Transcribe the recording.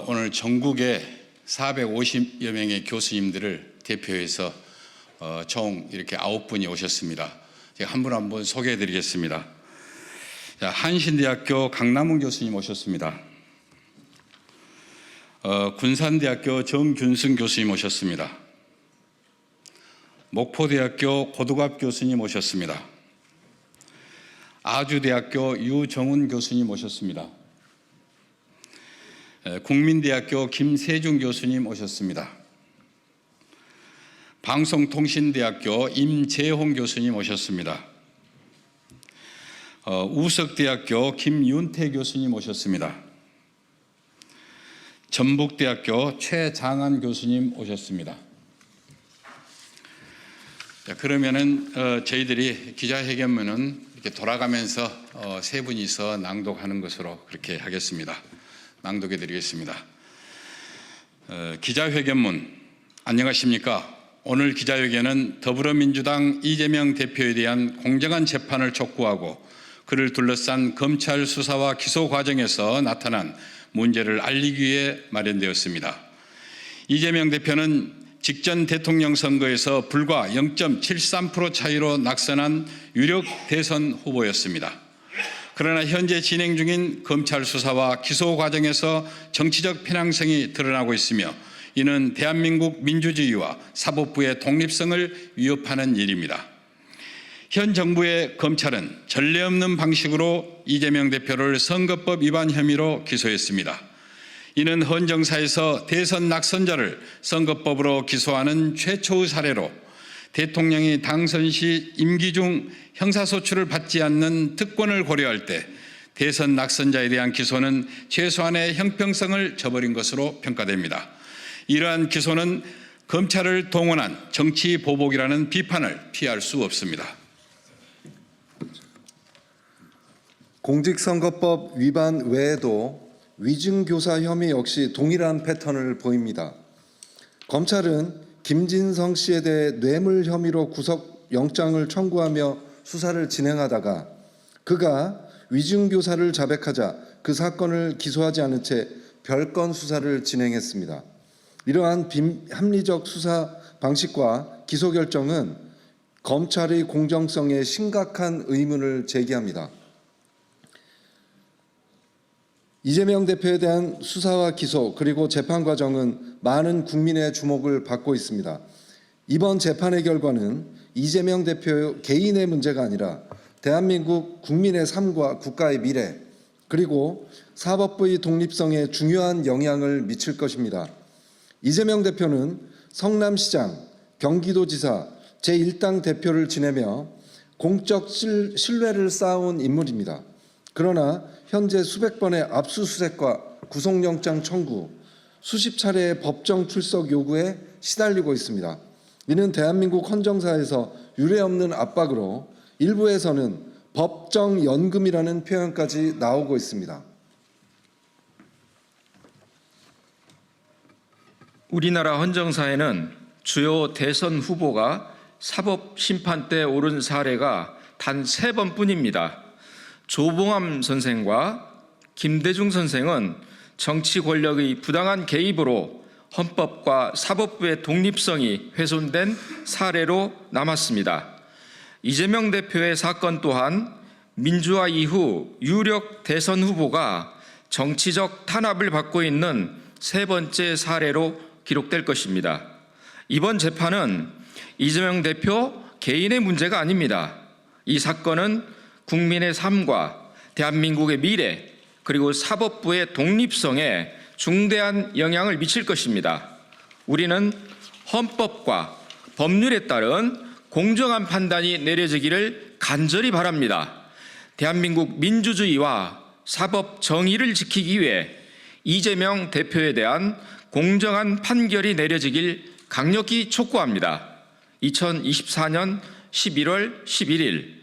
오늘 전국의 450여 명의 교수님들을 대표해서 총 이렇게 9분이 오셨습니다. 제가 한 분 한 분 소개해 드리겠습니다. 한신대학교 강남훈 교수님 오셨습니다. 군산대학교 정균승 교수님 오셨습니다. 목포대학교 고두갑 교수님 오셨습니다. 아주대학교 유정훈 교수님 오셨습니다. 국민대학교 김세중 교수님 오셨습니다. 방송통신대학교 임재홍 교수님 오셨습니다. 우석대학교 김윤태 교수님 오셨습니다. 전북대학교 최장한 교수님 오셨습니다. 자, 그러면은 저희들이 기자회견문은 이렇게 돌아가면서 세 분이서 낭독하는 것으로 그렇게 하겠습니다. 낭독해 드리겠습니다. 기자회견문. 안녕하십니까? 오늘 기자회견은 더불어민주당 이재명 대표에 대한 공정한 재판을 촉구하고 그를 둘러싼 검찰 수사와 기소 과정에서 나타난 문제를 알리기 위해 마련되었습니다. 이재명 대표는 직전 대통령 선거에서 불과 0.73% 차이로 낙선한 유력 대선 후보였습니다. 그러나 현재 진행 중인 검찰 수사와 기소 과정에서 정치적 편향성이 드러나고 있으며 이는 대한민국 민주주의와 사법부의 독립성을 위협하는 일입니다. 현 정부의 검찰은 전례 없는 방식으로 이재명 대표를 선거법 위반 혐의로 기소했습니다. 이는 헌정사에서 대선 낙선자를 선거법으로 기소하는 최초의 사례로 대통령이 당선 시 임기 중 형사소출을 받지 않는 특권을 고려할 때 대선 낙선자에 대한 기소는 최소한의 형평성을 저버린 것으로 평가됩니다. 이러한 기소는 검찰을 동원한 정치 보복이라는 비판을 피할 수 없습니다. 공직선거법 위반 외에도 위증교사 혐의 역시 동일한 패턴을 보입니다. 검찰은 김진성 씨에 대해 뇌물 혐의로 구속영장을 청구하며 수사를 진행하다가 그가 위증교사를 자백하자 그 사건을 기소하지 않은 채 별건 수사를 진행했습니다. 이러한 비합리적 수사 방식과 기소 결정은 검찰의 공정성에 심각한 의문을 제기합니다. 이재명 대표에 대한 수사와 기소 그리고 재판 과정은 많은 국민의 주목을 받고 있습니다. 이번 재판의 결과는 이재명 대표 개인의 문제가 아니라 대한민국 국민의 삶과 국가의 미래 그리고 사법부의 독립성에 중요한 영향을 미칠 것입니다. 이재명 대표는 성남시장, 경기도지사, 제1당 대표를 지내며 공적 신뢰를 쌓아온 인물입니다. 그러나 현재 수백 번의 압수수색과 구속영장 청구, 수십 차례의 법정 출석 요구에 시달리고 있습니다. 이는 대한민국 헌정사에서 유례없는 압박으로 일부에서는 법정연금이라는 표현까지 나오고 있습니다. 우리나라 헌정사에는 주요 대선 후보가 사법심판대에 오른 사례가 단 3번뿐입니다. 조봉암 선생과 김대중 선생은 정치 권력의 부당한 개입으로 헌법과 사법부의 독립성이 훼손된 사례로 남았습니다. 이재명 대표의 사건 또한 민주화 이후 유력 대선 후보가 정치적 탄압을 받고 있는 3번째 사례로 기록될 것입니다. 이번 재판은 이재명 대표 개인의 문제가 아닙니다. 이 사건은 국민의 삶과 대한민국의 미래 그리고 사법부의 독립성에 중대한 영향을 미칠 것입니다. 우리는 헌법과 법률에 따른 공정한 판단이 내려지기를 간절히 바랍니다. 대한민국 민주주의와 사법 정의를 지키기 위해 이재명 대표에 대한 공정한 판결이 내려지길 강력히 촉구합니다. 2024년 11월 11일